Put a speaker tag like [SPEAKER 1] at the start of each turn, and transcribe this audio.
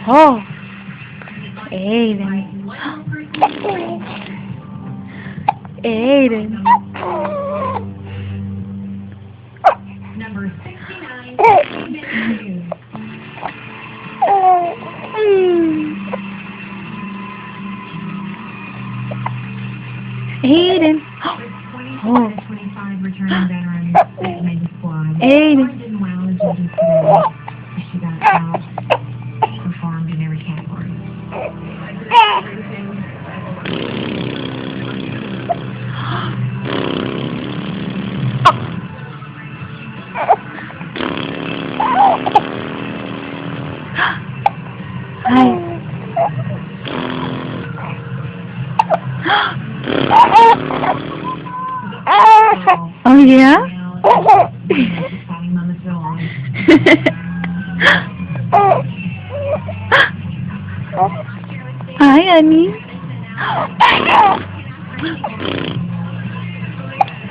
[SPEAKER 1] Oh, Aidan. Aidan.
[SPEAKER 2] Number 69, Aidan.
[SPEAKER 1] Aiden.
[SPEAKER 2] Oh. 25 returning veterans that made the squad.
[SPEAKER 1] Aiden.
[SPEAKER 2] Did well in judges today. She got out, performed in every category.
[SPEAKER 1] Hi. Oh yeah? Hi, Annie.